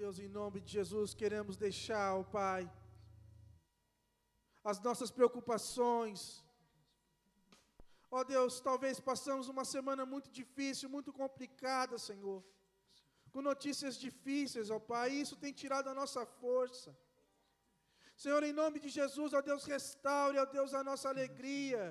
Deus, em nome de Jesus, queremos deixar, ó Pai, as nossas preocupações. Ó Deus, talvez passamos uma semana muito difícil, muito complicada, Senhor, com notícias difíceis, ó Pai, e isso tem tirado a nossa força. Senhor, em nome de Jesus, ó Deus, restaure, ó Deus, a nossa alegria.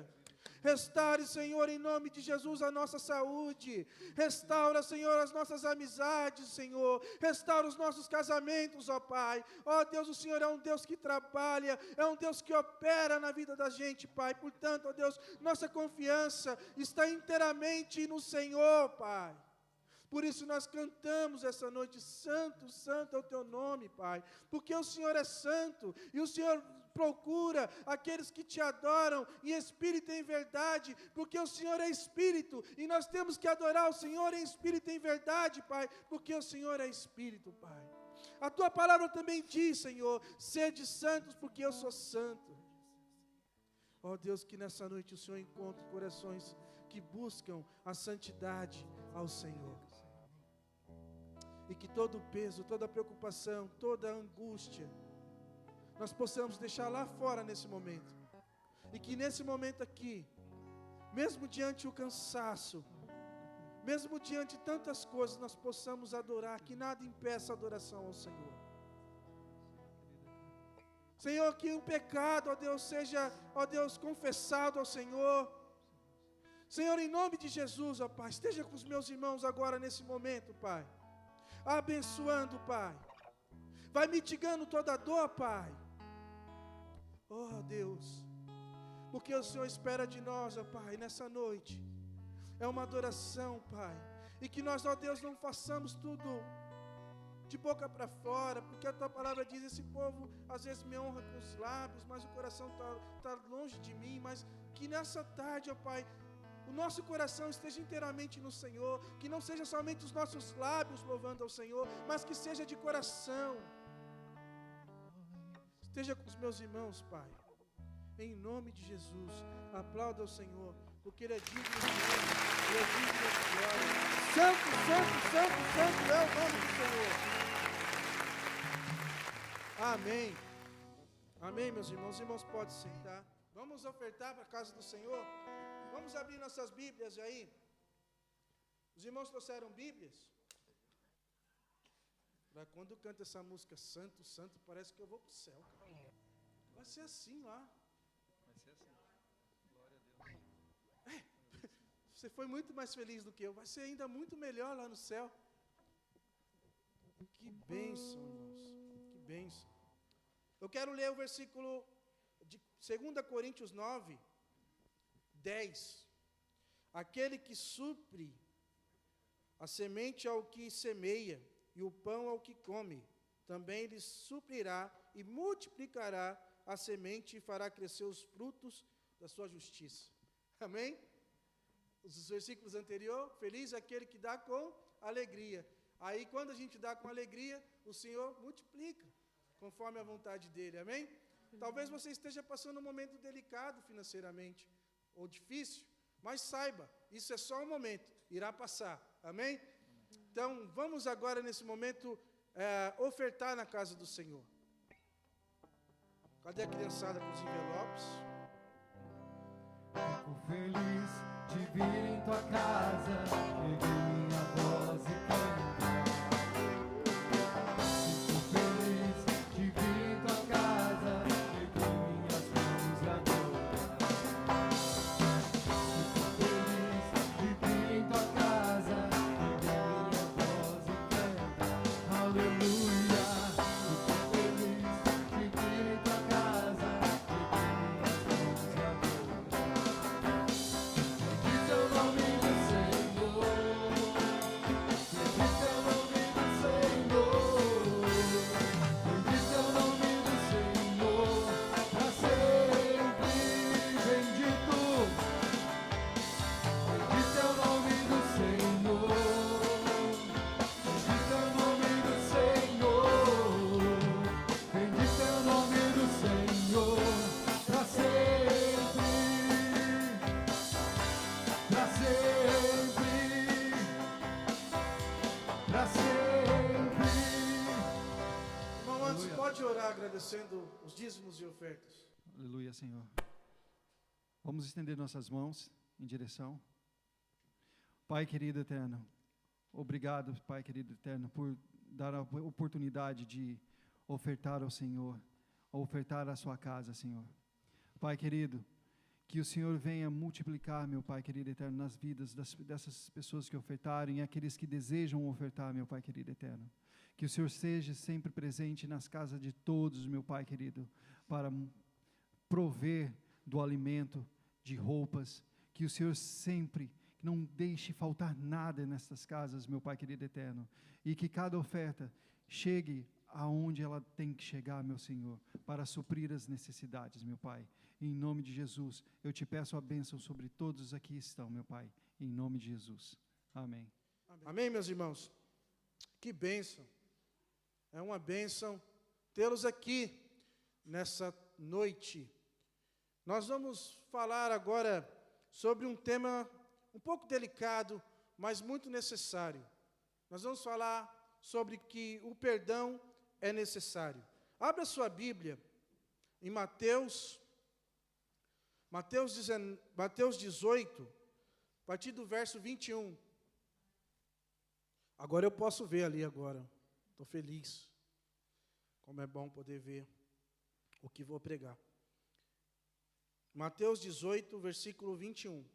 Restaure, Senhor, em nome de Jesus, a nossa saúde. Restaura, Senhor, as nossas amizades, Senhor. Restaura os nossos casamentos, ó Pai. Ó Deus, o Senhor é um Deus que trabalha, é um Deus que opera na vida da gente, Pai. Portanto, ó Deus, nossa confiança está inteiramente no Senhor, Pai. Por isso nós cantamos essa noite, santo, santo é o teu nome, Pai, porque o Senhor é santo, e o Senhor procura aqueles que te adoram em espírito e em verdade, porque o Senhor é espírito, e nós temos que adorar o Senhor em espírito e em verdade, Pai, porque o Senhor é espírito, Pai. A tua palavra também diz, Senhor, sede santos, porque eu sou santo. Ó Deus, que nessa noite o Senhor encontre corações que buscam a santidade ao Senhor. E que todo o peso, toda a preocupação, toda a angústia, nós possamos deixar lá fora nesse momento. E que nesse momento aqui, mesmo diante o cansaço, mesmo diante de tantas coisas, nós possamos adorar, que nada impeça a adoração ao Senhor. Senhor, que o pecado, ó Deus, seja, ó Deus, confessado ao Senhor. Senhor, em nome de Jesus, ó Pai, esteja com os meus irmãos agora nesse momento, Pai. Abençoando, Pai. Vai mitigando toda a dor, Pai. Oh, Deus. Porque o Senhor espera de nós, ó Pai, nessa noite. É uma adoração, Pai. E que nós, ó Deus, não façamos tudo de boca para fora, porque a tua palavra diz, esse povo às vezes me honra com os lábios, mas o coração está longe de mim. Mas que nessa tarde, ó Pai, o nosso coração esteja inteiramente no Senhor, que não seja somente os nossos lábios louvando ao Senhor, mas que seja de coração. Esteja com os meus irmãos, Pai, em nome de Jesus. Aplauda ao Senhor, porque Ele é digno de honra, Ele é digno de glória. Santo, santo, santo, santo é o nome do Senhor. Amém. Amém, meus irmãos. Os irmãos podem sentar. Vamos ofertar para a casa do Senhor. Vamos abrir nossas Bíblias aí. Os irmãos trouxeram Bíblias? Para quando canta essa música, Santo, Santo, parece que eu vou para o céu. Vai ser assim lá. Vai ser assim. Glória a Deus. Você foi muito mais feliz do que eu. Vai ser ainda muito melhor lá no céu. Que bênção, irmãos. Que bênção. Eu quero ler o versículo de 2 Coríntios 9, 10. Aquele que supre a semente ao que semeia e o pão ao que come, também lhe suprirá e multiplicará a semente e fará crescer os frutos da sua justiça. Amém? Os versículos anteriores, feliz é aquele que dá com alegria. Aí quando a gente dá com alegria, o Senhor multiplica, conforme a vontade dEle. Amém? Talvez você esteja passando um momento delicado financeiramente, ou difícil, mas saiba, isso é só um momento, irá passar. Amém? Então, vamos agora nesse momento ofertar na casa do Senhor. Cadê a criançada com os envelopes? Fico feliz de vir em tua casa, erguer minha voz e cantar. Fico feliz de vir em tua casa, erguer minhas mãos e adorar. Fico feliz de vir em tua casa, erguer minha voz e cantar. Aleluia. Fico feliz de vir em tua casa, erguer minhas mãos e adorar. Bendito é o nome do Senhor. Bendito é o nome do Senhor. Bendito é o nome do Senhor. Pra sempre bendito. Bendito é o nome do Senhor. Bendito é o nome do Senhor. Bendito é o nome do Senhor. Pra sempre. Pra sempre, pra sempre, oferecendo os dízimos e ofertas. Aleluia, Senhor. Vamos estender nossas mãos em direção. Pai querido eterno, obrigado, Pai querido eterno, por dar a oportunidade de ofertar ao Senhor, ofertar a sua casa, Senhor. Pai querido, que o Senhor venha multiplicar, meu Pai querido eterno, nas vidas dessas pessoas que ofertarem e aqueles que desejam ofertar, meu Pai querido eterno. Que o Senhor seja sempre presente nas casas de todos, meu Pai querido, para prover do alimento, de roupas. Que o Senhor sempre não deixe faltar nada nessas casas, meu Pai querido eterno. E que cada oferta chegue aonde ela tem que chegar, meu Senhor, para suprir as necessidades, meu Pai. Em nome de Jesus, eu te peço a bênção sobre todos aqui estão, meu Pai. Em nome de Jesus. Amém. Amém, meus irmãos? Que bênção. É uma bênção tê-los aqui nessa noite. Nós vamos falar agora sobre um tema um pouco delicado, mas muito necessário. Nós vamos falar sobre que o perdão é necessário. Abra sua Bíblia em Mateus 18, a partir do verso 21. Agora eu posso ver ali agora. Estou feliz. Como é bom poder ver o que vou pregar. Mateus 18, versículo 21.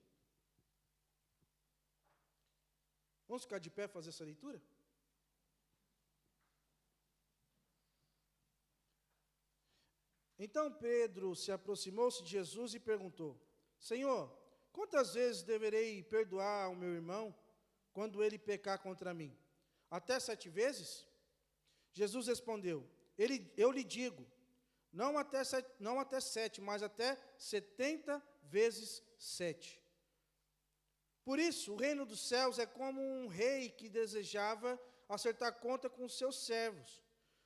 Vamos ficar de pé e fazer essa leitura? Então Pedro se aproximou-se de Jesus e perguntou: Senhor, quantas vezes deverei perdoar ao meu irmão quando ele pecar contra mim? Até 7 vezes? Jesus respondeu: eu lhe digo, não até 7, mas até 70 vezes 7. Por isso, o reino dos céus é como um rei que desejava acertar conta com seus servos.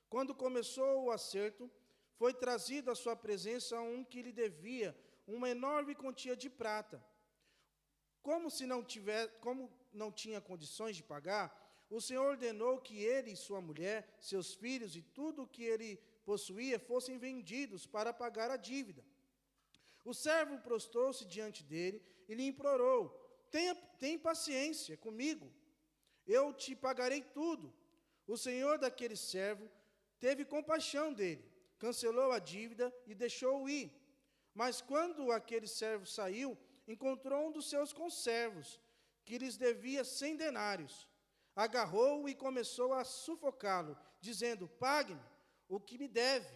Quando começou o acerto, foi trazido à sua presença um que lhe devia uma enorme quantia de prata. Como não tinha condições de pagar, o Senhor ordenou que ele e sua mulher, seus filhos e tudo o que ele possuía fossem vendidos para pagar a dívida. O servo prostrou-se diante dele e lhe implorou: Tenha paciência comigo, eu te pagarei tudo. O senhor daquele servo teve compaixão dele, cancelou a dívida e deixou-o ir. Mas quando aquele servo saiu, encontrou um dos seus conservos, que lhes devia 100 denários. Agarrou-o e começou a sufocá-lo, dizendo: Pague-me o que me deve.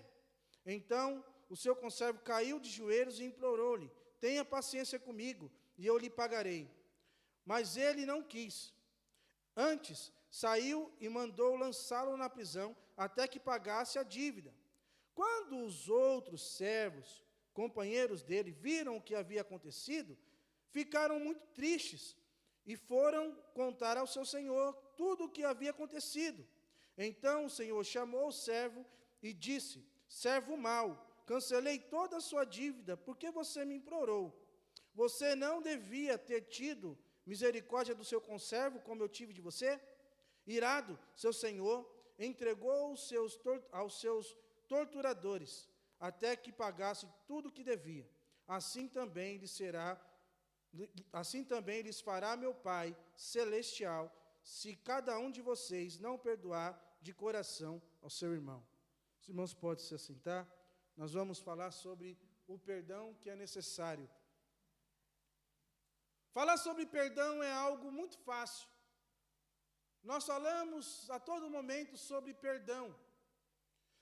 Então o seu conservo caiu de joelhos e implorou-lhe: Tenha paciência comigo, e eu lhe pagarei. Mas ele não quis. Antes, saiu e mandou lançá-lo na prisão, até que pagasse a dívida. Quando os outros servos, companheiros dele, viram o que havia acontecido, ficaram muito tristes e foram contar ao seu senhor tudo o que havia acontecido. Então o senhor chamou o servo e disse: Servo mau, cancelei toda a sua dívida, porque você me implorou. Você não devia ter tido misericórdia do seu conservo, como eu tive de você? Irado, seu senhor entregou aos seus torturadores, até que pagasse tudo o que devia. Assim também lhes fará meu Pai celestial, se cada um de vocês não perdoar de coração ao seu irmão. Os irmãos podem se assentar. Nós vamos falar sobre o perdão que é necessário. Falar sobre perdão é algo muito fácil. Nós falamos a todo momento sobre perdão,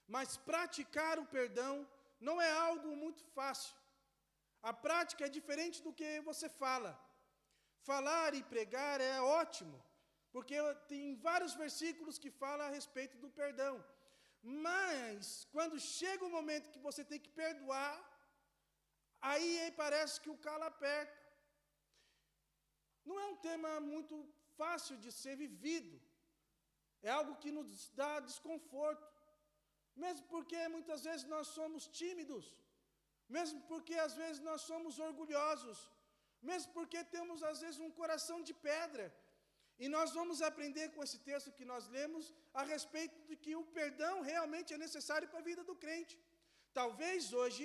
mas praticar o perdão não é algo muito fácil. A prática é diferente do que você fala. Falar e pregar é ótimo, porque tem vários versículos que falam a respeito do perdão. Mas, quando chega o momento que você tem que perdoar, aí parece que o calo aperta. Não é um tema muito fácil de ser vivido. É algo que nos dá desconforto. Mesmo porque muitas vezes nós somos tímidos. Mesmo porque às vezes nós somos orgulhosos. Mesmo porque temos às vezes um coração de pedra. E nós vamos aprender com esse texto que nós lemos a respeito de que o perdão realmente é necessário para a vida do crente. Talvez hoje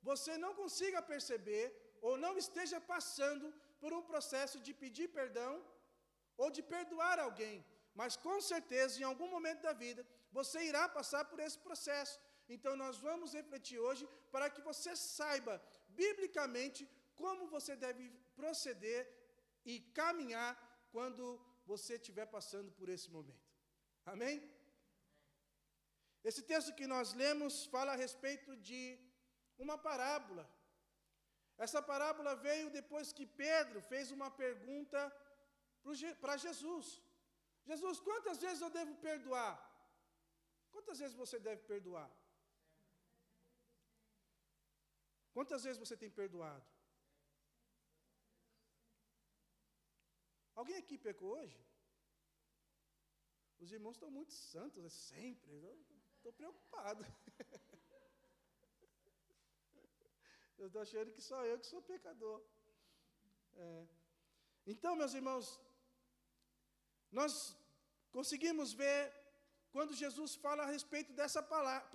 você não consiga perceber ou não esteja passando por um processo de pedir perdão ou de perdoar alguém, mas com certeza em algum momento da vida você irá passar por esse processo. Então nós vamos refletir hoje para que você saiba biblicamente como você deve proceder e caminhar quando você estiver passando por esse momento. Amém? Esse texto que nós lemos fala a respeito de uma parábola. Essa parábola veio depois que Pedro fez uma pergunta para Jesus. Jesus, quantas vezes eu devo perdoar? Quantas vezes você deve perdoar? Quantas vezes você tem perdoado? Alguém aqui pecou hoje? Os irmãos estão muito santos, sempre. Eu estou preocupado. Eu estou achando que só eu que sou pecador. Então, meus irmãos, nós conseguimos ver quando Jesus fala a respeito dessa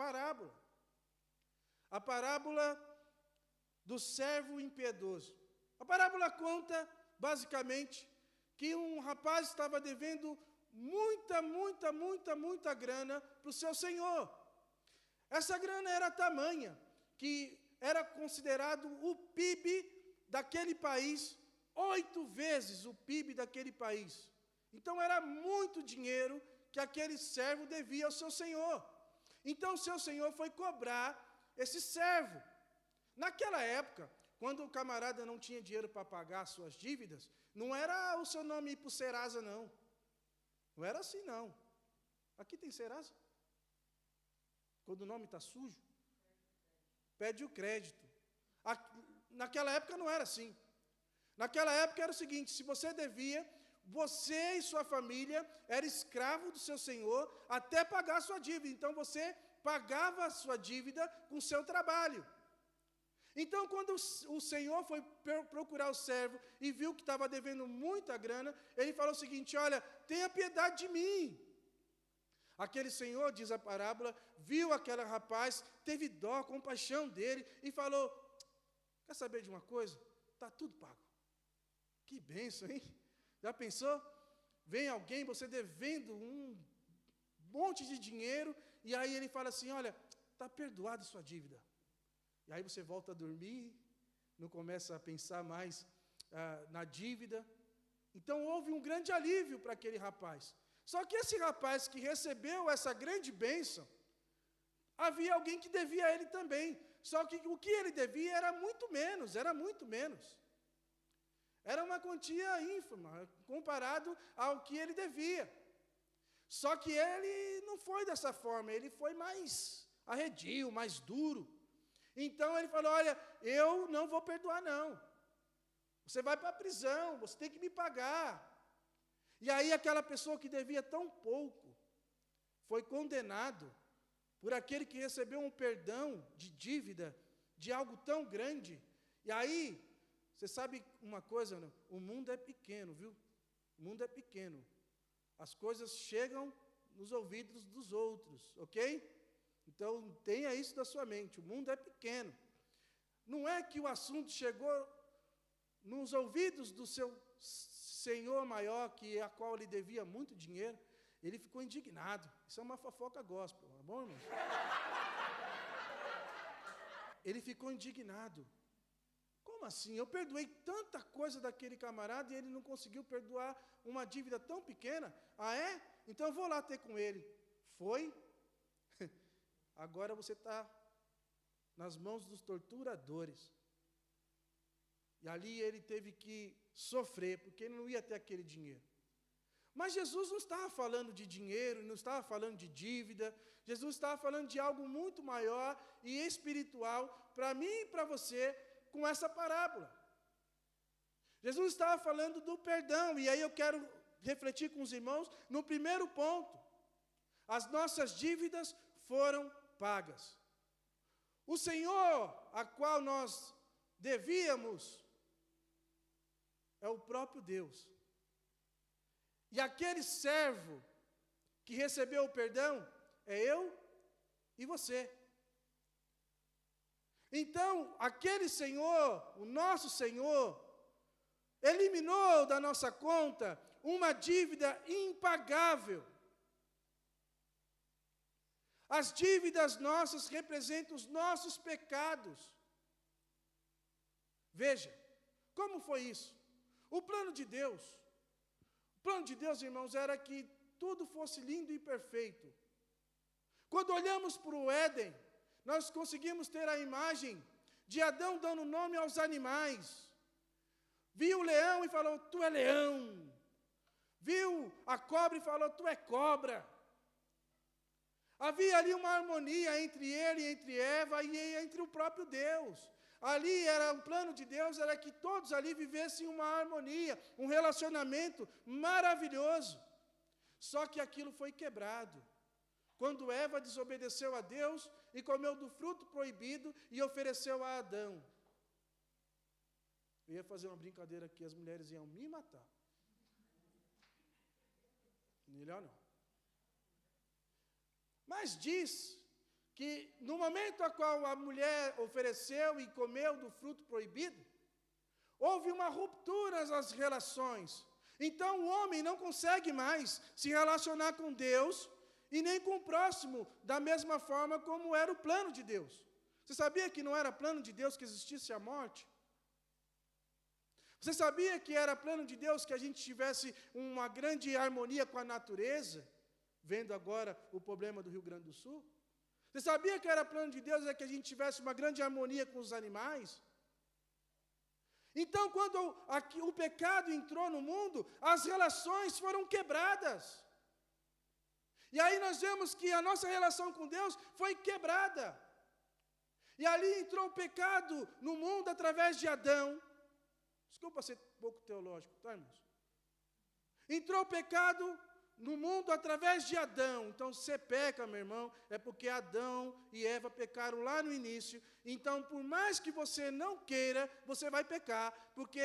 parábola. A parábola do servo impiedoso. A parábola conta, basicamente, que um rapaz estava devendo muita grana para o seu senhor. Essa grana era tamanha que era considerado o PIB daquele país, 8 vezes o PIB daquele país. Então era muito dinheiro que aquele servo devia ao seu senhor. Então o seu senhor foi cobrar esse servo. Naquela época, quando o camarada não tinha dinheiro para pagar suas dívidas, não era o seu nome ir para o Serasa, não. Não era assim, não. Aqui tem Serasa? Quando o nome está sujo, pede o crédito. Naquela época não era assim. Naquela época era o seguinte, se você devia, você e sua família eram escravos do seu senhor até pagar a sua dívida. Então você pagava a sua dívida com o seu trabalho. Então, quando o senhor foi procurar o servo e viu que estava devendo muita grana, ele falou o seguinte, olha, tenha piedade de mim. Aquele senhor, diz a parábola, viu aquele rapaz, teve dó, compaixão dele e falou, quer saber de uma coisa? Está tudo pago. Que bênção, hein? Já pensou? Vem alguém, você devendo um monte de dinheiro, e aí ele fala assim, olha, está perdoada a sua dívida. E aí você volta a dormir, não começa a pensar mais na dívida. Então houve um grande alívio para aquele rapaz. Só que esse rapaz que recebeu essa grande bênção, havia alguém que devia a ele também. Só que o que ele devia era muito menos, Era uma quantia ínfima, comparado ao que ele devia. Só que ele não foi dessa forma, ele foi mais arredio, mais duro. Então ele falou, olha, eu não vou perdoar não. Você vai para a prisão, você tem que me pagar. E aí aquela pessoa que devia tão pouco, foi condenado por aquele que recebeu um perdão de dívida, de algo tão grande. E aí, você sabe uma coisa, não? O mundo é pequeno, viu? O mundo é pequeno. As coisas chegam nos ouvidos dos outros, ok? Então, tenha isso na sua mente, o mundo é pequeno. Não é que o assunto chegou nos ouvidos do seu senhor maior, a qual lhe devia muito dinheiro, ele ficou indignado. Isso é uma fofoca gospel, tá bom, irmão? Ele ficou indignado. Como assim? Eu perdoei tanta coisa daquele camarada e ele não conseguiu perdoar uma dívida tão pequena? Ah, é? Então eu vou lá ter com ele. Foi? Agora você está nas mãos dos torturadores. E ali ele teve que sofrer, porque ele não ia ter aquele dinheiro. Mas Jesus não estava falando de dinheiro, não estava falando de dívida. Jesus estava falando de algo muito maior e espiritual para mim e para você com essa parábola. Jesus estava falando do perdão, e aí eu quero refletir com os irmãos no primeiro ponto. As nossas dívidas foram pagas. O Senhor a qual nós devíamos é o próprio Deus. E aquele servo que recebeu o perdão é eu e você. Então, aquele Senhor, o nosso Senhor, eliminou da nossa conta uma dívida impagável. As dívidas nossas representam os nossos pecados. Veja, como foi isso? O plano de Deus, irmãos, era que tudo fosse lindo e perfeito. Quando olhamos para o Éden, nós conseguimos ter a imagem de Adão dando nome aos animais. Viu o leão e falou, tu é leão. Viu a cobra e falou, tu é cobra. Havia ali uma harmonia entre ele, entre Eva e entre o próprio Deus. Ali era o plano de Deus, era que todos ali vivessem uma harmonia, um relacionamento maravilhoso. Só que aquilo foi quebrado. Quando Eva desobedeceu a Deus e comeu do fruto proibido e ofereceu a Adão. Eu ia fazer uma brincadeira aqui, as mulheres iam me matar. Melhor não. Mas diz que no momento a qual a mulher ofereceu e comeu do fruto proibido, houve uma ruptura nas relações. Então o homem não consegue mais se relacionar com Deus e nem com o próximo da mesma forma como era o plano de Deus. Você sabia que não era plano de Deus que existisse a morte? Você sabia que era plano de Deus que a gente tivesse uma grande harmonia com a natureza? Vendo agora o problema do Rio Grande do Sul? Você sabia que era plano de Deus que a gente tivesse uma grande harmonia com os animais? Então, quando o pecado entrou no mundo, as relações foram quebradas. E aí nós vemos que a nossa relação com Deus foi quebrada. E ali entrou o pecado no mundo através de Adão. Desculpa ser um pouco teológico, tá, irmãos? Entrou o pecado no mundo através de Adão. Então, você peca, meu irmão, é porque Adão e Eva pecaram lá no início. Então, por mais que você não queira, você vai pecar, porque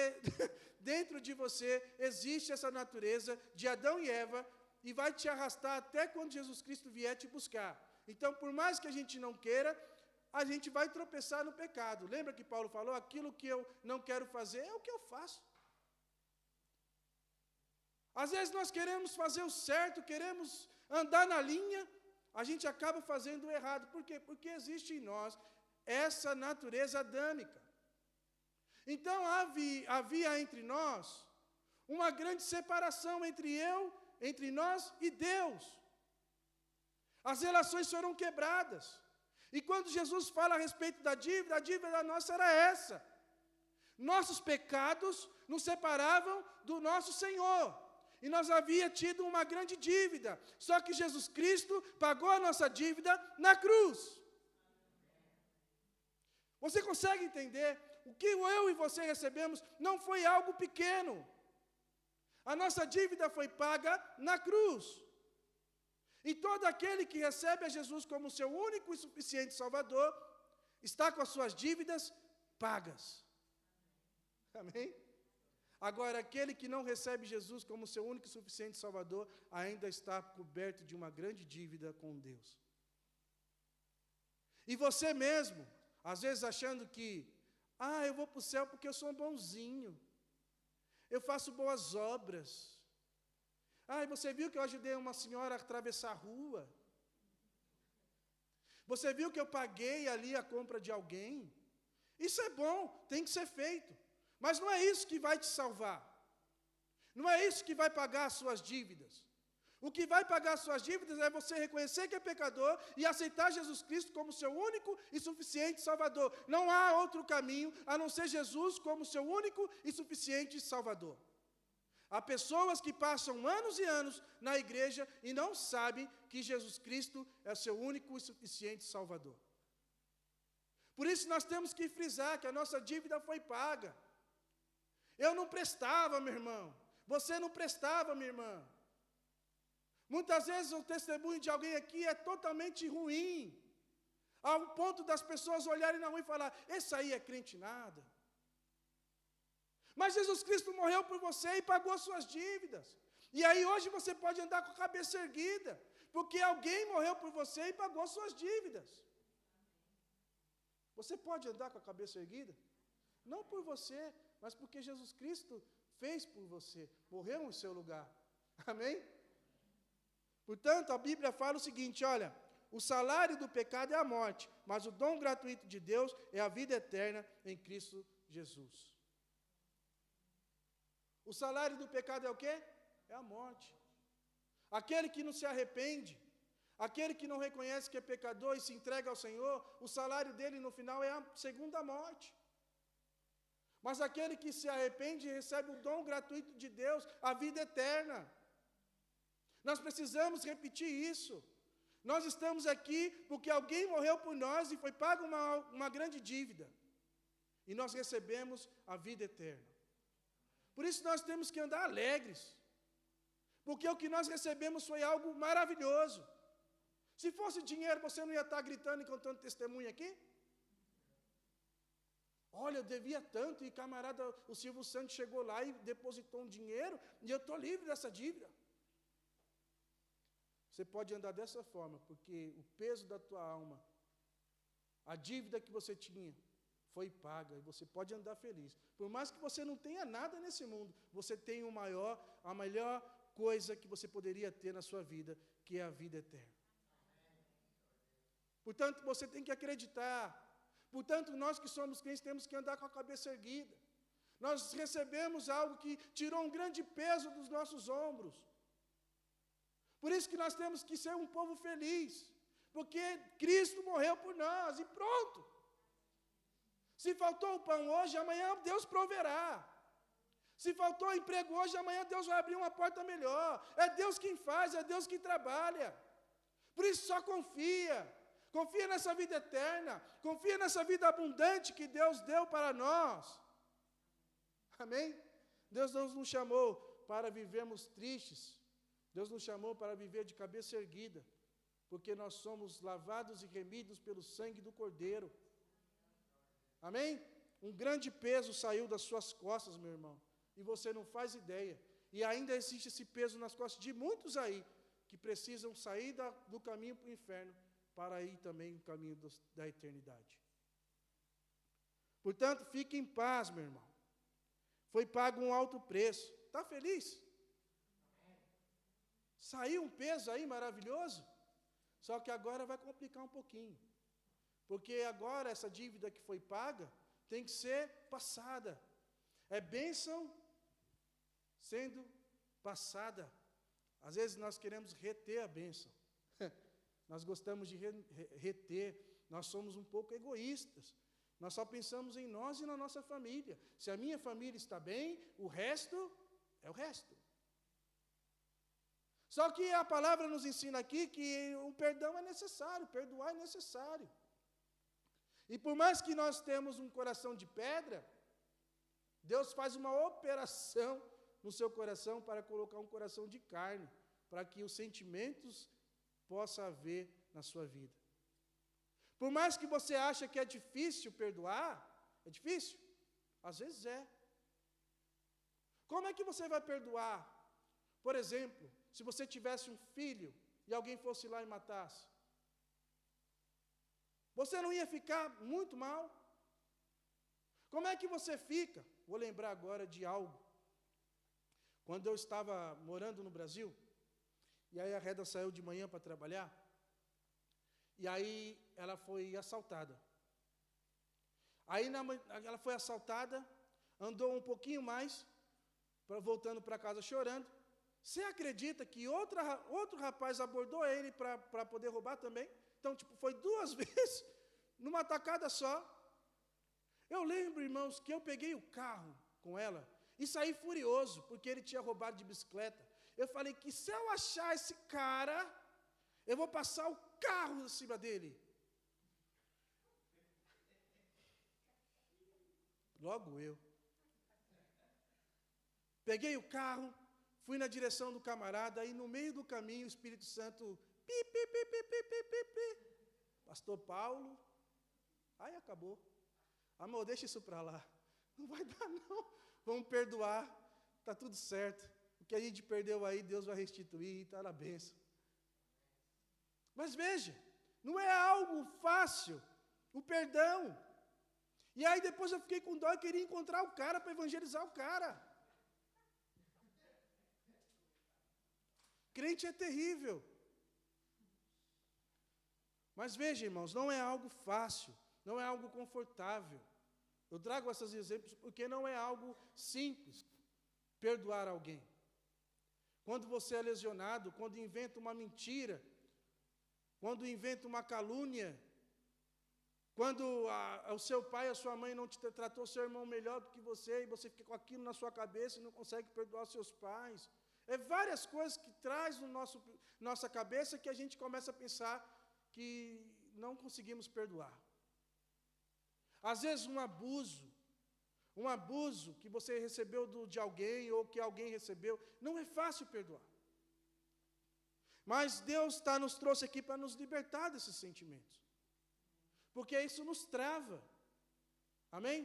dentro de você existe essa natureza de Adão e Eva, e vai te arrastar até quando Jesus Cristo vier te buscar. Então, por mais que a gente não queira, a gente vai tropeçar no pecado. Lembra que Paulo falou, aquilo que eu não quero fazer é o que eu faço. Às vezes nós queremos fazer o certo, queremos andar na linha, a gente acaba fazendo o errado. Por quê? Porque existe em nós essa natureza adâmica. Então havia entre nós uma grande separação entre nós e Deus. As relações foram quebradas. E quando Jesus fala a respeito da dívida, a dívida nossa era essa. Nossos pecados nos separavam do nosso Senhor. E nós havia tido uma grande dívida. Só que Jesus Cristo pagou a nossa dívida na cruz. Você consegue entender? O que eu e você recebemos não foi algo pequeno. A nossa dívida foi paga na cruz. E todo aquele que recebe a Jesus como seu único e suficiente Salvador, está com as suas dívidas pagas. Amém? Agora, aquele que não recebe Jesus como seu único e suficiente Salvador, ainda está coberto de uma grande dívida com Deus. E você mesmo, às vezes achando que, eu vou para o céu porque eu sou um bonzinho, eu faço boas obras. Você viu que eu ajudei uma senhora a atravessar a rua? Você viu que eu paguei ali a compra de alguém? Isso é bom, tem que ser feito. Mas não é isso que vai te salvar. Não é isso que vai pagar as suas dívidas. O que vai pagar as suas dívidas é você reconhecer que é pecador e aceitar Jesus Cristo como seu único e suficiente Salvador. Não há outro caminho a não ser Jesus como seu único e suficiente Salvador. Há pessoas que passam anos e anos na igreja e não sabem que Jesus Cristo é o seu único e suficiente Salvador. Por isso nós temos que frisar que a nossa dívida foi paga. Eu não prestava, meu irmão. Você não prestava, minha irmã. Muitas vezes o testemunho de alguém aqui é totalmente ruim, ao ponto das pessoas olharem na rua e falar, esse aí é crente nada. Mas Jesus Cristo morreu por você e pagou as suas dívidas. E aí hoje você pode andar com a cabeça erguida, porque alguém morreu por você e pagou as suas dívidas. Você pode andar com a cabeça erguida? Não por você, mas porque Jesus Cristo fez por você, morreu em seu lugar. Amém? Portanto, a Bíblia fala o seguinte, olha, o salário do pecado é a morte, mas o dom gratuito de Deus é a vida eterna em Cristo Jesus. O salário do pecado é o quê? É a morte. Aquele que não se arrepende, aquele que não reconhece que é pecador e se entrega ao Senhor, o salário dele no final é a segunda morte. Mas aquele que se arrepende recebe o dom gratuito de Deus, a vida eterna. Nós precisamos repetir isso. Nós estamos aqui porque alguém morreu por nós e foi paga uma grande dívida. E nós recebemos a vida eterna. Por isso nós temos que andar alegres. Porque o que nós recebemos foi algo maravilhoso. Se fosse dinheiro, você não ia estar gritando e contando testemunho aqui? Olha, eu devia tanto, e camarada, o Silvio Santos chegou lá e depositou um dinheiro, e eu estou livre dessa dívida. Você pode andar dessa forma, porque o peso da tua alma, a dívida que você tinha, foi paga, e você pode andar feliz. Por mais que você não tenha nada nesse mundo, você tem a melhor coisa que você poderia ter na sua vida, que é a vida eterna. Portanto, você tem que acreditar. Portanto, nós que somos crentes temos que andar com a cabeça erguida. Nós recebemos algo que tirou um grande peso dos nossos ombros. Por isso que nós temos que ser um povo feliz. Porque Cristo morreu por nós e pronto. Se faltou o pão hoje, amanhã Deus proverá. Se faltou emprego hoje, amanhã Deus vai abrir uma porta melhor. É Deus quem faz, é Deus quem trabalha. Por isso só confia. Confia nessa vida eterna. Confia nessa vida abundante que Deus deu para nós. Amém? Deus não nos chamou para vivermos tristes. Deus nos chamou para viver de cabeça erguida. Porque nós somos lavados e remidos pelo sangue do Cordeiro. Amém? Um grande peso saiu das suas costas, meu irmão. E você não faz ideia. E ainda existe esse peso nas costas de muitos aí, que precisam sair do caminho para o inferno, para ir também no caminho da eternidade. Portanto, fique em paz, meu irmão. Foi pago um alto preço. Está feliz? Saiu um peso aí maravilhoso? Só que agora vai complicar um pouquinho. Porque agora essa dívida que foi paga tem que ser passada. É bênção sendo passada. Às vezes nós queremos reter a bênção. Nós gostamos de reter. Nós somos um pouco egoístas. Nós só pensamos em nós e na nossa família. Se a minha família está bem, o resto é o resto. Só que a palavra nos ensina aqui que o perdão é necessário, perdoar é necessário. E por mais que nós temos um coração de pedra, Deus faz uma operação no seu coração para colocar um coração de carne, para que os sentimentos possam haver na sua vida. Por mais que você ache que é difícil perdoar, é difícil? Às vezes é. Como é que você vai perdoar? Por exemplo, se você tivesse um filho e alguém fosse lá e matasse, você não ia ficar muito mal? Como é que você fica? Vou lembrar agora de algo. Quando eu estava morando no Brasil, e aí a Reda saiu de manhã para trabalhar, e aí ela foi assaltada. Aí ela foi assaltada, andou um pouquinho mais, voltando para casa chorando. Você acredita que outro rapaz abordou ele para poder roubar também? Então, foi 2 vezes, numa tacada só. Eu lembro, irmãos, que eu peguei o carro com ela e saí furioso, porque ele tinha roubado de bicicleta. Eu falei que se eu achar esse cara, eu vou passar o carro em cima dele. Logo eu. Peguei o carro, fui na direção do camarada, e no meio do caminho o Espírito Santo, Pastor Paulo, aí acabou. Amor, deixa isso para lá. Não vai dar não, vamos perdoar, está tudo certo. O que a gente perdeu aí, Deus vai restituir, está na bênção. Mas veja, não é algo fácil o perdão. E aí depois eu fiquei com dó e queria encontrar o cara para evangelizar o cara. Crente é terrível. Mas veja, irmãos, não é algo fácil, não é algo confortável. Eu trago esses exemplos porque não é algo simples perdoar alguém. Quando você é lesionado, quando inventa uma mentira, quando inventa uma calúnia, quando o seu pai, a sua mãe não te tratou seu irmão melhor do que você, e você fica com aquilo na sua cabeça e não consegue perdoar os seus pais. É várias coisas que traz no nossa cabeça que a gente começa a pensar que não conseguimos perdoar. Às vezes um abuso que você recebeu de alguém ou que alguém recebeu, não é fácil perdoar. Mas Deus nos trouxe aqui para nos libertar desses sentimentos. Porque isso nos trava. Amém?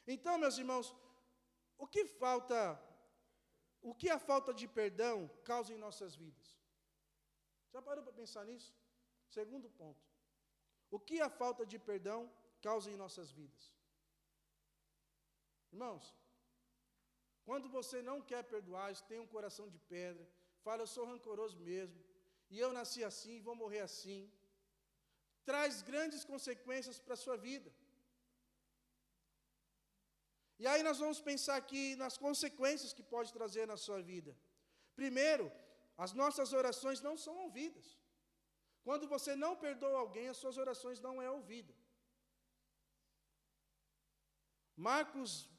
Então, meus irmãos, o que a falta de perdão causa em nossas vidas? Já parou para pensar nisso? Segundo ponto. O que a falta de perdão causa em nossas vidas? Irmãos, quando você não quer perdoar, tem um coração de pedra, fala, eu sou rancoroso mesmo, e eu nasci assim, vou morrer assim, traz grandes consequências para a sua vida. E aí nós vamos pensar aqui nas consequências que pode trazer na sua vida. Primeiro, as nossas orações não são ouvidas. Quando você não perdoa alguém, as suas orações não é ouvida. Marcos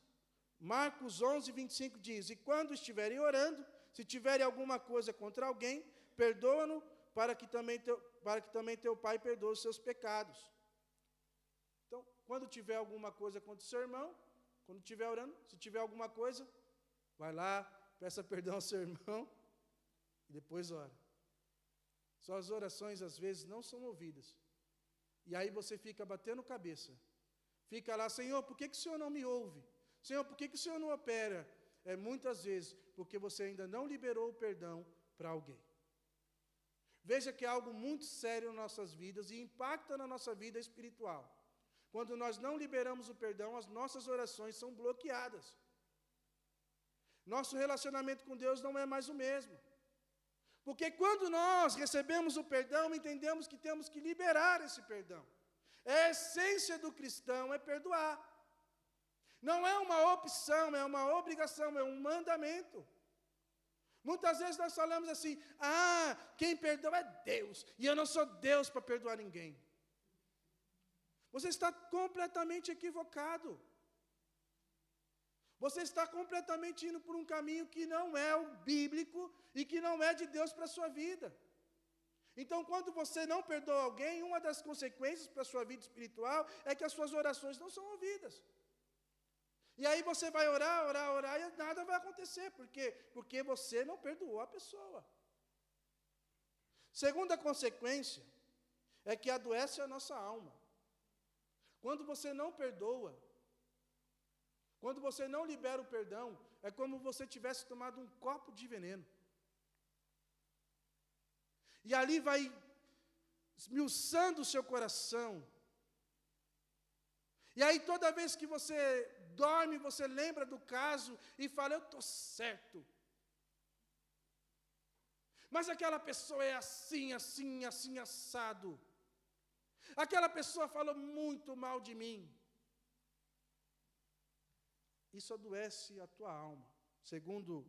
11, 25 diz, e quando estiverem orando, se tiverem alguma coisa contra alguém, perdoa-no, para que também teu Pai perdoe os seus pecados. Então, quando tiver alguma coisa contra o seu irmão, quando estiver orando, se tiver alguma coisa, vai lá, peça perdão ao seu irmão, e depois ora. Suas orações, às vezes, não são ouvidas. E aí você fica batendo cabeça. Fica lá, Senhor, por que o Senhor não me ouve? Senhor, por que o Senhor não opera? É muitas vezes porque você ainda não liberou o perdão para alguém. Veja que é algo muito sério nas nossas vidas e impacta na nossa vida espiritual. Quando nós não liberamos o perdão, as nossas orações são bloqueadas. Nosso relacionamento com Deus não é mais o mesmo. Porque quando nós recebemos o perdão, entendemos que temos que liberar esse perdão. A essência do cristão é perdoar. Não é uma opção, é uma obrigação, é um mandamento. Muitas vezes nós falamos assim, quem perdoa é Deus, e eu não sou Deus para perdoar ninguém. Você está completamente equivocado. Você está completamente indo por um caminho que não é o bíblico e que não é de Deus para a sua vida. Então, quando você não perdoa alguém, uma das consequências para a sua vida espiritual é que as suas orações não são ouvidas. E aí você vai orar e nada vai acontecer. Por quê? Porque você não perdoou a pessoa. Segunda consequência é que adoece a nossa alma. Quando você não perdoa, quando você não libera o perdão, é como você tivesse tomado um copo de veneno. E ali vai esmiuçando o seu coração. E aí toda vez que você dorme, você lembra do caso e fala, eu estou certo. Mas aquela pessoa é assim, assim, assim, assado. Aquela pessoa falou muito mal de mim. Isso adoece a tua alma. Segundo,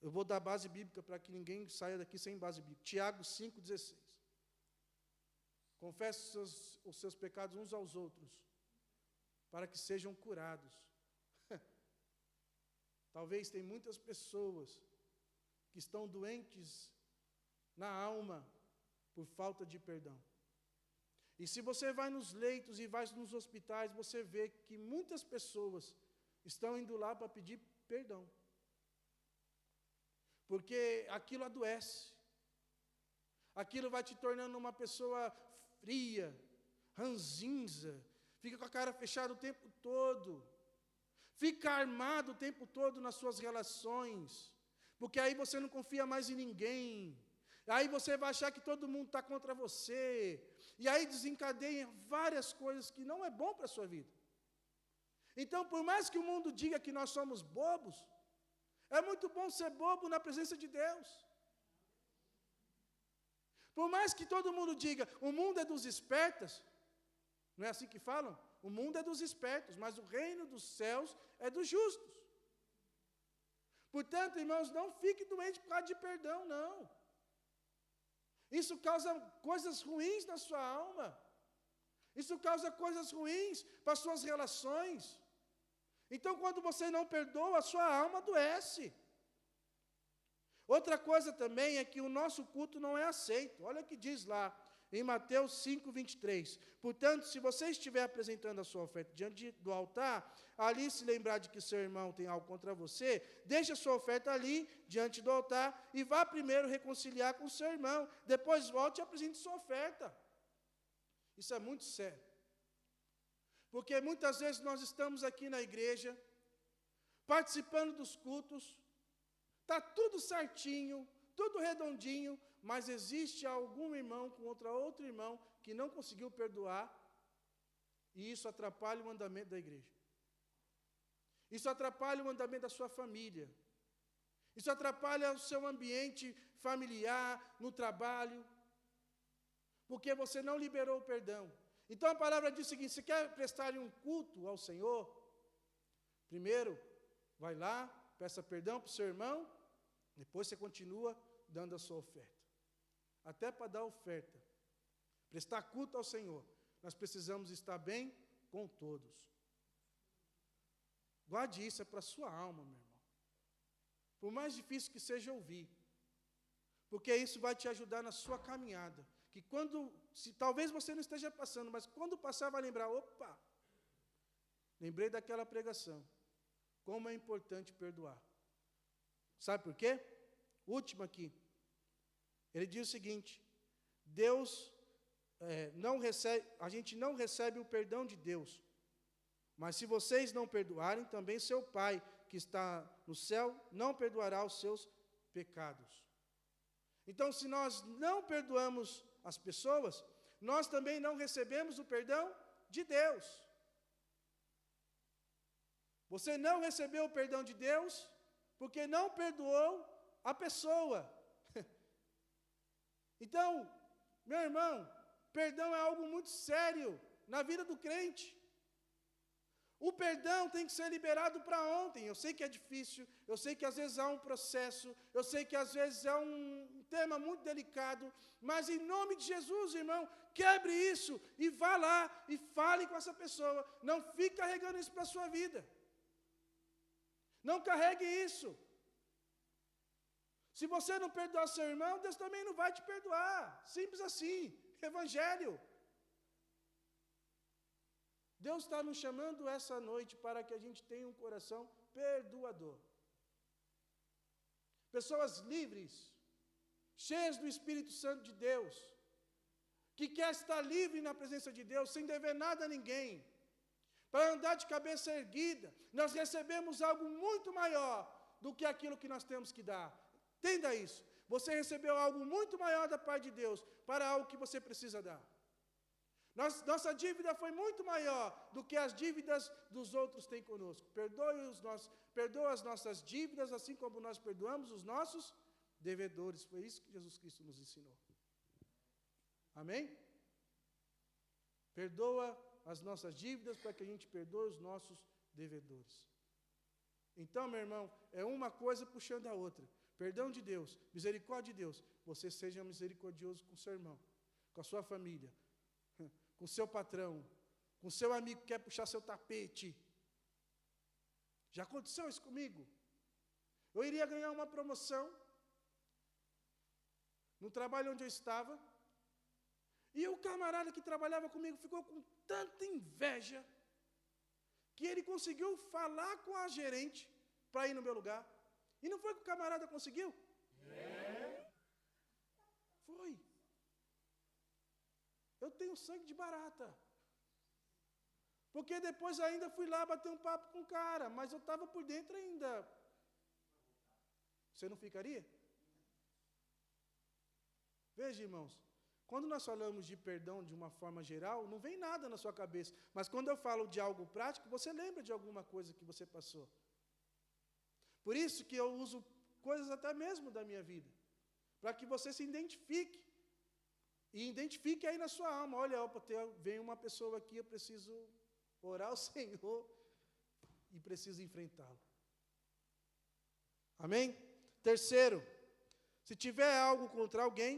eu vou dar base bíblica para que ninguém saia daqui sem base bíblica. Tiago 5,16. Confesse os seus pecados uns aos outros, para que sejam curados. Talvez tem muitas pessoas que estão doentes na alma por falta de perdão. E se você vai nos leitos e vai nos hospitais, você vê que muitas pessoas estão indo lá para pedir perdão. Porque aquilo adoece. Aquilo vai te tornando uma pessoa fria, ranzinza, fica com a cara fechada o tempo todo. Fica armado o tempo todo nas suas relações. Porque aí você não confia mais em ninguém. Aí você vai achar que todo mundo está contra você. E aí desencadeia várias coisas que não é bom para a sua vida. Então, por mais que o mundo diga que nós somos bobos, é muito bom ser bobo na presença de Deus. Por mais que todo mundo diga, o mundo é dos espertos, não é assim que falam? O mundo é dos espertos, mas o reino dos céus é dos justos. Portanto, irmãos, não fique doente por causa de perdão, não. Isso causa coisas ruins na sua alma. Isso causa coisas ruins para as suas relações. Então, quando você não perdoa, a sua alma adoece. Outra coisa também é que o nosso culto não é aceito. Olha o que diz lá em Mateus 5, 23. Portanto, se você estiver apresentando a sua oferta diante do altar, ali se lembrar de que seu irmão tem algo contra você, deixe a sua oferta ali, diante do altar, e vá primeiro reconciliar com o seu irmão. Depois volte e apresente sua oferta. Isso é muito sério. Porque muitas vezes nós estamos aqui na igreja, participando dos cultos, está tudo certinho, tudo redondinho, mas existe algum irmão com outro irmão que não conseguiu perdoar, e isso atrapalha o andamento da igreja. Isso atrapalha o andamento da sua família. Isso atrapalha o seu ambiente familiar, no trabalho, porque você não liberou o perdão. Então a palavra diz o seguinte: se quer prestar um culto ao Senhor, primeiro, vai lá, peça perdão para o seu irmão, depois você continua dando a sua oferta. Até para dar oferta, prestar culto ao Senhor, nós precisamos estar bem com todos. Guarde isso, é para a sua alma, meu irmão. Por mais difícil que seja ouvir, porque isso vai te ajudar na sua caminhada. Que talvez você não esteja passando, mas quando passar vai lembrar, opa, lembrei daquela pregação. Como é importante perdoar. Sabe por quê? Último aqui. Ele diz o seguinte: a gente não recebe o perdão de Deus. Mas se vocês não perdoarem, também seu Pai, que está no céu, não perdoará os seus pecados. Então, se nós não perdoamos as pessoas, nós também não recebemos o perdão de Deus. Você não recebeu o perdão de Deus porque não perdoou a pessoa. Então, meu irmão, perdão é algo muito sério na vida do crente. O perdão tem que ser liberado para ontem. Eu sei que é difícil, eu sei que às vezes há um processo, eu sei que às vezes é um tema muito delicado, mas em nome de Jesus, irmão, quebre isso e vá lá e fale com essa pessoa. Não fique carregando isso para a sua vida. Não carregue isso. Se você não perdoar seu irmão, Deus também não vai te perdoar. Simples assim. Evangelho. Deus está nos chamando essa noite para que a gente tenha um coração perdoador. Pessoas livres, cheias do Espírito Santo de Deus, que quer estar livre na presença de Deus, sem dever nada a ninguém, para andar de cabeça erguida. Nós recebemos algo muito maior do que aquilo que nós temos que dar. Entenda isso. Você recebeu algo muito maior da parte de Deus para algo que você precisa dar. Nossa dívida foi muito maior do que as dívidas dos outros têm conosco. Perdoa as nossas dívidas, assim como nós perdoamos os nossos devedores. Foi isso que Jesus Cristo nos ensinou. Amém? Perdoa as nossas dívidas para que a gente perdoe os nossos devedores. Então, meu irmão, é uma coisa puxando a outra. Perdão de Deus, misericórdia de Deus. Você seja misericordioso com seu irmão, com a sua família, com seu patrão, com seu amigo que quer puxar seu tapete. Já aconteceu isso comigo? Eu iria ganhar uma promoção no trabalho onde eu estava, e o camarada que trabalhava comigo ficou com tanta inveja que ele conseguiu falar com a gerente para ir no meu lugar. E não foi que o camarada conseguiu? Foi. Eu tenho sangue de barata. Porque depois ainda fui lá bater um papo com o cara, mas eu estava por dentro ainda. Você não ficaria? Veja, irmãos, quando nós falamos de perdão de uma forma geral, não vem nada na sua cabeça. Mas quando eu falo de algo prático, você lembra de alguma coisa que você passou. Por isso que eu uso coisas até mesmo da minha vida, para que você se identifique. E identifique aí na sua alma, olha, opa, vem uma pessoa aqui, eu preciso orar ao Senhor e preciso enfrentá-lo. Amém? Terceiro, se tiver algo contra alguém,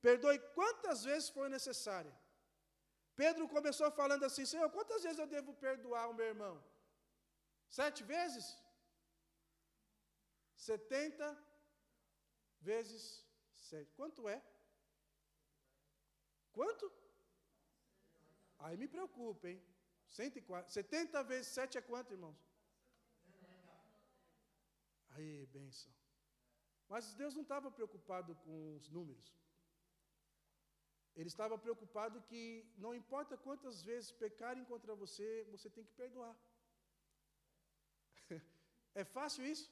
perdoe quantas vezes for necessário. Pedro começou falando assim, Senhor, quantas vezes eu devo perdoar o meu irmão? 7 vezes? 70 vezes 7. Quanto é? Quanto? Aí me preocupa, hein? 104. 70 vezes 7 é quanto, irmãos? Aí, bênção. Mas Deus não estava preocupado com os números. Ele estava preocupado que não importa quantas vezes pecarem contra você, você tem que perdoar. É fácil isso?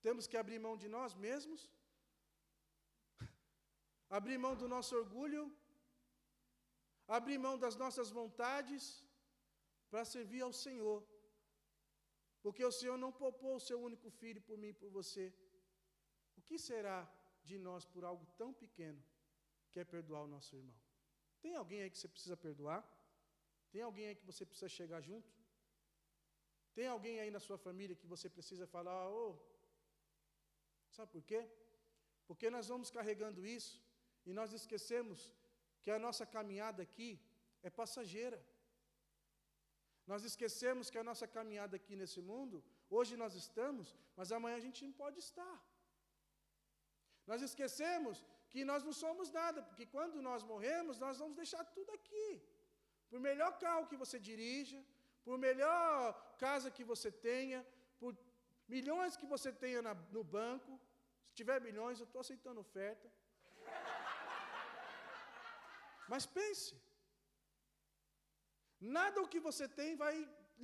Temos que abrir mão de nós mesmos, abrir mão do nosso orgulho, abrir mão das nossas vontades para servir ao Senhor. Porque o Senhor não poupou o seu único filho por mim e por você. O que será de nós por algo tão pequeno que é perdoar o nosso irmão? Tem alguém aí que você precisa perdoar? Tem alguém aí que você precisa chegar junto? Tem alguém aí na sua família que você precisa falar, sabe por quê? Porque nós vamos carregando isso e nós esquecemos que a nossa caminhada aqui é passageira. Nós esquecemos que a nossa caminhada aqui nesse mundo, hoje nós estamos, mas amanhã a gente não pode estar. Nós esquecemos que nós não somos nada, porque quando nós morremos, nós vamos deixar tudo aqui. Por melhor carro que você dirija, por melhor casa que você tenha, por milhões que você tenha no banco, se tiver milhões, eu estou aceitando oferta. Mas pense, nada o que você tem vai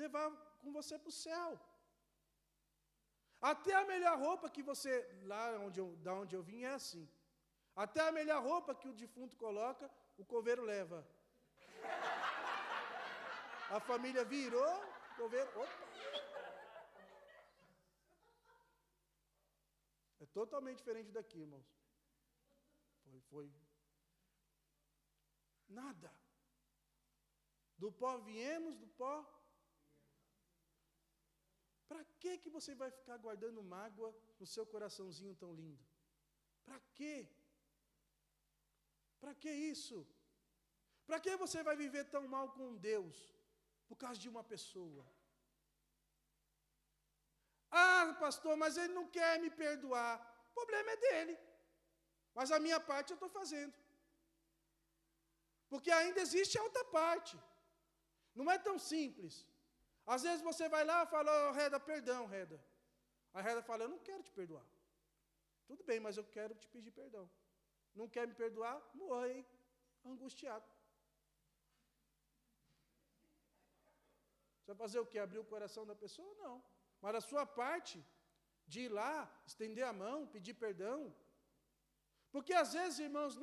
levar com você para o céu. Até a melhor roupa que você, da onde eu vim é assim. Até a melhor roupa que o defunto coloca, o coveiro leva. A família virou, o coveiro, opa. É totalmente diferente daqui, irmãos. Foi. Nada. Do pó viemos, do pó. Para que você vai ficar guardando mágoa no seu coraçãozinho tão lindo? Para quê? Para que isso? Para que você vai viver tão mal com Deus? Por causa de uma pessoa. Ah, pastor, mas ele não quer me perdoar. O problema é dele. Mas a minha parte eu estou fazendo. Porque ainda existe a outra parte. Não é tão simples. Às vezes você vai lá e fala, Reda, perdão, Reda. A Reda fala, eu não quero te perdoar. Tudo bem, mas eu quero te pedir perdão. Não quer me perdoar? Morre angustiado. Você vai fazer o quê? Abrir o coração da pessoa? Não. Mas a sua parte, de ir lá, estender a mão, pedir perdão. Porque às vezes, irmãos,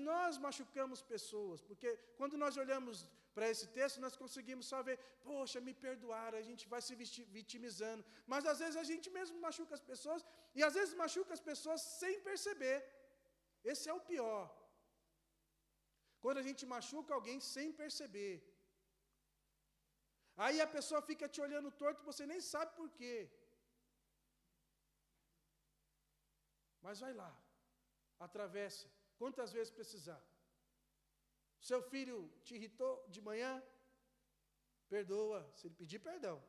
nós machucamos pessoas, porque quando nós olhamos para esse texto, nós conseguimos só ver, poxa, me perdoaram, a gente vai se vitimizando. Mas às vezes a gente mesmo machuca as pessoas, e às vezes machuca as pessoas sem perceber. Esse é o pior. Quando a gente machuca alguém sem perceber. Aí a pessoa fica te olhando torto, você nem sabe por quê. Mas vai lá, atravessa, quantas vezes precisar. Seu filho te irritou de manhã? Perdoa, se ele pedir perdão.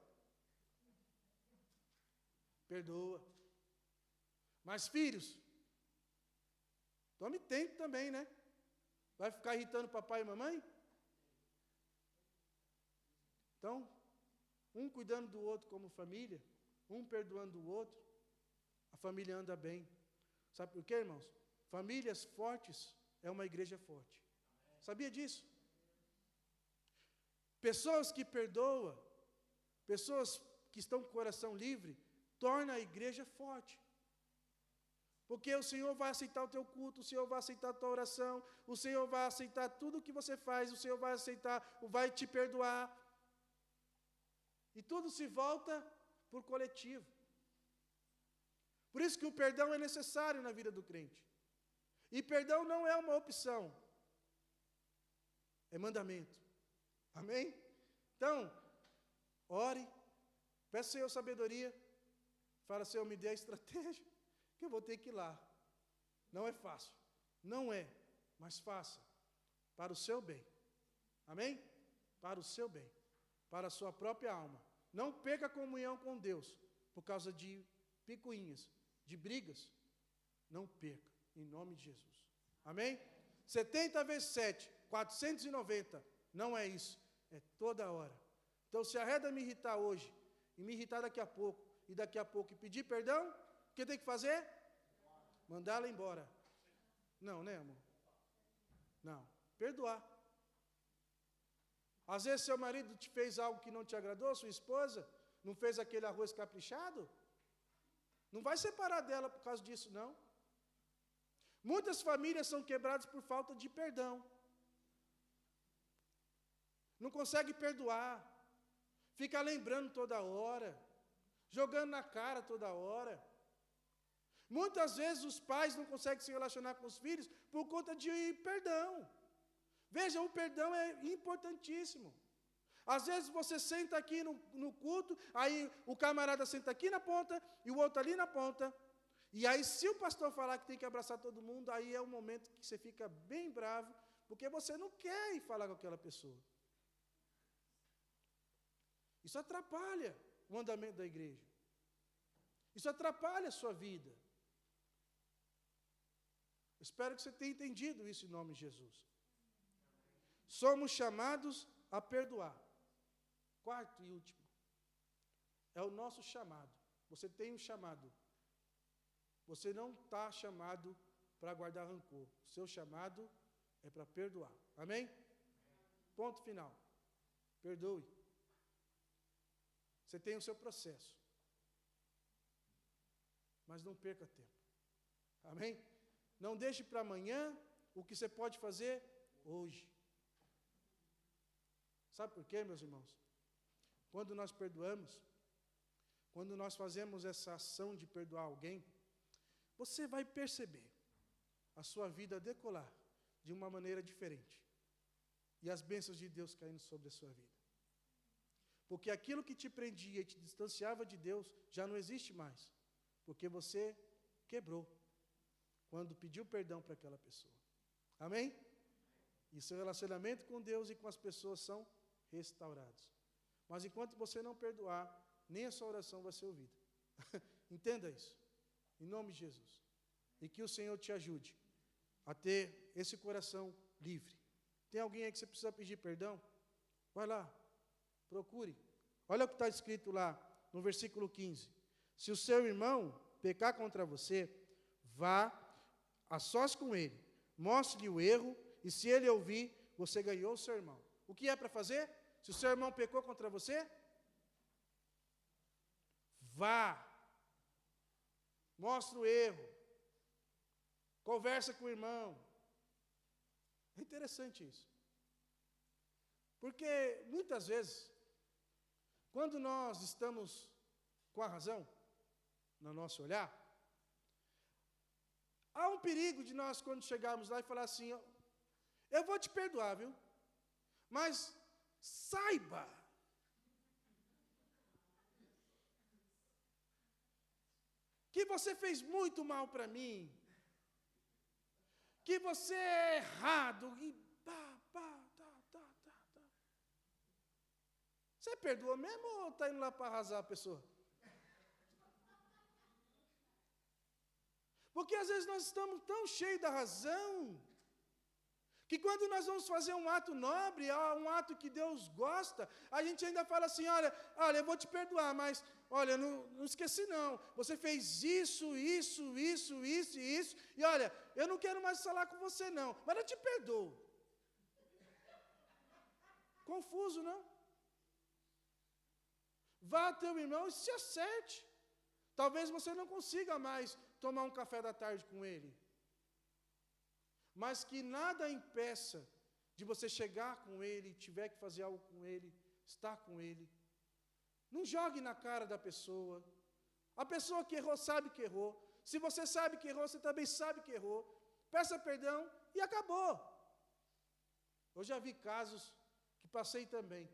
Perdoa. Mas filhos, tome tempo também, né? Vai ficar irritando papai e mamãe? Então, um cuidando do outro como família, um perdoando o outro, a família anda bem. Sabe por quê, irmãos? Famílias fortes é uma igreja forte. Sabia disso? Pessoas que perdoam, pessoas que estão com o coração livre, torna a igreja forte. Porque o Senhor vai aceitar o teu culto, o Senhor vai aceitar a tua oração, o Senhor vai aceitar tudo o que você faz, o Senhor vai aceitar, vai te perdoar. E tudo se volta por coletivo. Por isso que o perdão é necessário na vida do crente. E perdão não é uma opção, é mandamento. Amém? Então, ore, peça ao Senhor sabedoria, fala, Senhor, me dê a estratégia, que eu vou ter que ir lá. Não é fácil, não é, mas faça, para o seu bem. Amém? Para o seu bem, para a sua própria alma. Não perca a comunhão com Deus, por causa de picuinhas, de brigas. Não perca, em nome de Jesus. Amém? 70 vezes 7, 490, não é isso, é toda hora. Então, se a Reda me irritar hoje, e me irritar daqui a pouco, e daqui a pouco, e pedir perdão, o que tem que fazer? Mandar ela embora. Não, né, amor? Não, perdoar. Às vezes seu marido te fez algo que não te agradou, sua esposa, não fez aquele arroz caprichado, não vai separar dela por causa disso, não. Muitas famílias são quebradas por falta de perdão. Não consegue perdoar. Fica lembrando toda hora. Jogando na cara toda hora. Muitas vezes os pais não conseguem se relacionar com os filhos por conta de perdão. Veja, o perdão é importantíssimo. Às vezes você senta aqui no culto, aí o camarada senta aqui na ponta e o outro ali na ponta. E aí, se o pastor falar que tem que abraçar todo mundo, aí é o momento que você fica bem bravo, porque você não quer ir falar com aquela pessoa. Isso atrapalha o andamento da igreja. Isso atrapalha a sua vida. Espero que você tenha entendido isso em nome de Jesus. Somos chamados a perdoar. Quarto e último. É o nosso chamado. Você tem um chamado. Você não está chamado para guardar rancor. O seu chamado é para perdoar. Amém? Ponto final. Perdoe. Você tem o seu processo. Mas não perca tempo. Amém? Não deixe para amanhã o que você pode fazer hoje. Sabe por quê, meus irmãos? Quando nós perdoamos, quando nós fazemos essa ação de perdoar alguém, você vai perceber a sua vida decolar de uma maneira diferente. E as bênçãos de Deus caindo sobre a sua vida. Porque aquilo que te prendia e te distanciava de Deus já não existe mais. Porque você quebrou quando pediu perdão para aquela pessoa. Amém? E seu relacionamento com Deus e com as pessoas são restaurados. Mas enquanto você não perdoar, nem a sua oração vai ser ouvida. Entenda isso. Em nome de Jesus. E que o Senhor te ajude a ter esse coração livre. Tem alguém aí que você precisa pedir perdão? Vai lá, procure. Olha o que está escrito lá no versículo 15. Se o seu irmão pecar contra você, vá a sós com ele, mostre-lhe o erro, e se ele ouvir, você ganhou o seu irmão. O que é para fazer? Se o seu irmão pecou contra você, vá. Mostra o erro. Conversa com o irmão. É interessante isso. Porque, muitas vezes, quando nós estamos com a razão, no nosso olhar, há um perigo de nós, quando chegarmos lá e falar assim, eu vou te perdoar, viu? Mas saiba que você fez muito mal para mim, que você é errado, e Você perdoa mesmo ou está indo lá para arrasar a pessoa? Porque às vezes nós estamos tão cheios da razão, que quando nós vamos fazer um ato nobre, um ato que Deus gosta, a gente ainda fala assim, olha, eu vou te perdoar, mas, olha, não esqueci não, você fez isso, e olha, eu não quero mais falar com você não, mas eu te perdoo. Confuso, não? Vá ao teu irmão e se acerte. Talvez você não consiga mais tomar um café da tarde com ele. Mas que nada impeça de você chegar com ele, tiver que fazer algo com ele, estar com ele. Não jogue na cara da pessoa. A pessoa que errou sabe que errou. Se você sabe que errou, você também sabe que errou. Peça perdão e acabou. Eu já vi casos que passei também,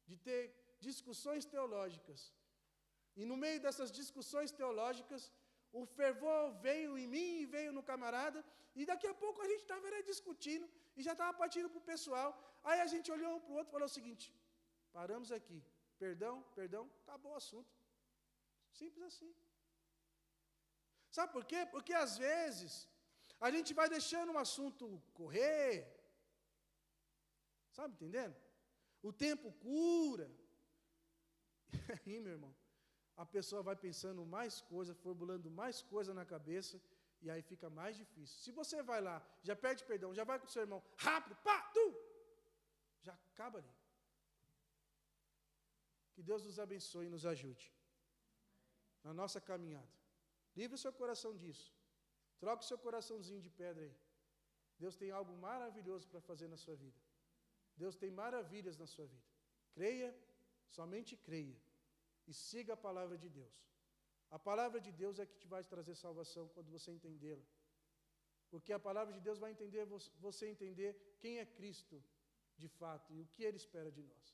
de ter discussões teológicas. E no meio dessas discussões teológicas, o fervor veio em mim e veio no camarada, e daqui a pouco a gente estava discutindo, e já estava partindo para o pessoal. Aí a gente olhou um para o outro e falou o seguinte: paramos aqui, perdão, acabou o assunto. Simples assim. Sabe por quê? Porque às vezes a gente vai deixando um assunto correr. Sabe, entendendo? O tempo cura. E aí, meu irmão, a pessoa vai pensando mais coisa, formulando mais coisa na cabeça, e aí fica mais difícil. Se você vai lá, já pede perdão, já vai com o seu irmão, rápido, pá, já acaba ali. Que Deus nos abençoe e nos ajude na nossa caminhada. Livre o seu coração disso. Troque o seu coraçãozinho de pedra aí. Deus tem algo maravilhoso para fazer na sua vida. Deus tem maravilhas na sua vida. Creia, somente creia. E siga a palavra de Deus. A palavra de Deus é que te vai trazer salvação quando você entendê-la. Porque a palavra de Deus vai entender você entender quem é Cristo de fato e o que Ele espera de nós.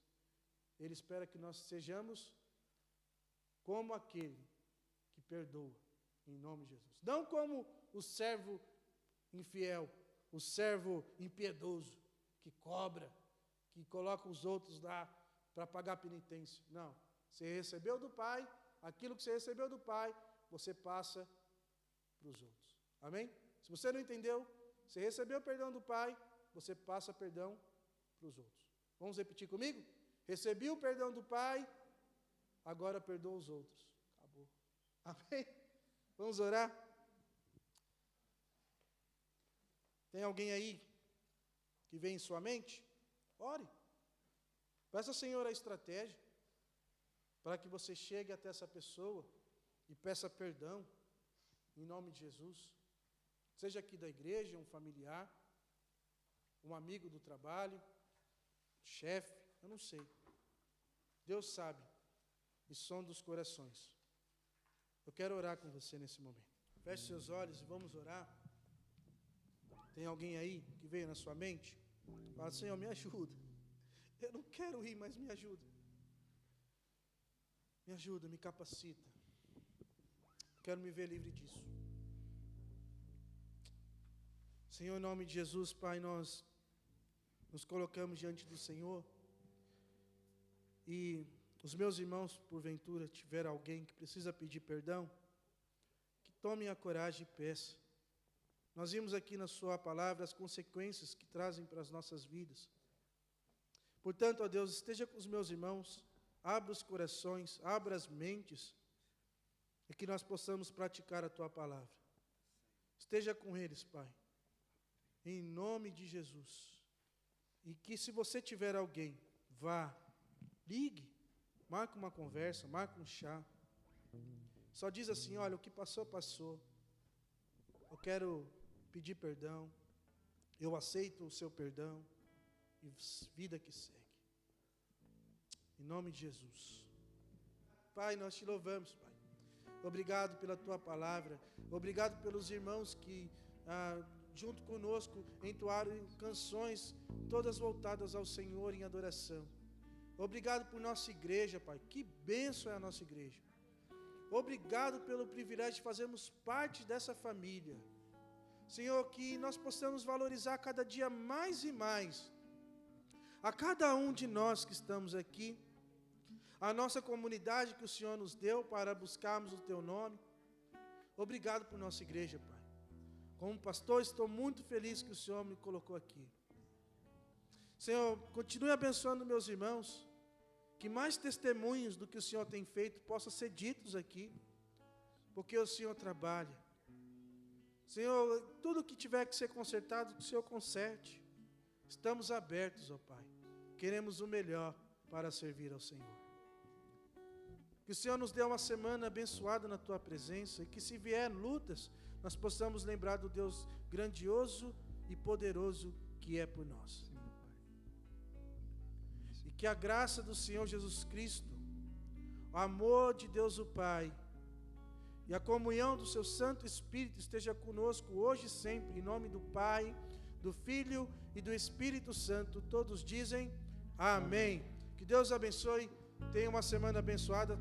Ele espera que nós sejamos como aquele que perdoa, em nome de Jesus. Não como o servo infiel, o servo impiedoso, que cobra, que coloca os outros lá para pagar penitência. Não. Você recebeu do Pai, aquilo que você recebeu do Pai, você passa para os outros. Amém? Se você não entendeu, você recebeu o perdão do Pai, você passa perdão para os outros. Vamos repetir comigo? Recebi o perdão do Pai, agora perdoa os outros. Acabou. Amém? Vamos orar? Tem alguém aí que vem em sua mente? Ore. Peça ao Senhor a estratégia para que você chegue até essa pessoa e peça perdão em nome de Jesus. Seja aqui da igreja, um familiar, um amigo do trabalho, chefe, eu não sei. Deus sabe e sonda os corações. Eu quero orar com você nesse momento. Feche seus olhos e vamos orar. Tem alguém aí que veio na sua mente? Fala: Senhor, me ajuda. Eu não quero ir, mas me ajuda. Me ajuda, me capacita. Quero me ver livre disso. Senhor, em nome de Jesus, Pai, nós nos colocamos diante do Senhor. E os meus irmãos, porventura, tiver alguém que precisa pedir perdão, que tomem a coragem e peça. Nós vimos aqui na sua palavra as consequências que trazem para as nossas vidas. Portanto, ó Deus, esteja com os meus irmãos, abra os corações, abra as mentes, e que nós possamos praticar a Tua palavra. Esteja com eles, Pai, em nome de Jesus. E que se você tiver alguém, vá, ligue, marque uma conversa, marque um chá. Só diz assim: olha, o que passou, passou. Eu quero pedir perdão, eu aceito o seu perdão, e vida que segue. Em nome de Jesus. Pai, nós te louvamos, Pai. Obrigado pela Tua palavra. Obrigado pelos irmãos que, junto conosco, entoaram canções, todas voltadas ao Senhor em adoração. Obrigado por nossa igreja, Pai. Que bênção é a nossa igreja. Obrigado pelo privilégio de fazermos parte dessa família. Senhor, que nós possamos valorizar cada dia mais e mais a cada um de nós que estamos aqui, a nossa comunidade que o Senhor nos deu para buscarmos o Teu nome. Obrigado por nossa igreja, Pai. Como pastor, estou muito feliz que o Senhor me colocou aqui. Senhor, continue abençoando meus irmãos, que mais testemunhos do que o Senhor tem feito possam ser ditos aqui, porque o Senhor trabalha. Senhor, tudo que tiver que ser consertado, que o Senhor conserte. Estamos abertos, ó Pai. Queremos o melhor para servir ao Senhor. Que o Senhor nos dê uma semana abençoada na Tua presença e que, se vier lutas, nós possamos lembrar do Deus grandioso e poderoso que é por nós. Sim, meu Pai. E que a graça do Senhor Jesus Cristo, o amor de Deus o Pai e a comunhão do Seu Santo Espírito esteja conosco hoje e sempre, em nome do Pai, do Filho e do Espírito Santo. Todos dizem amém. Que Deus abençoe. Tenha uma semana abençoada.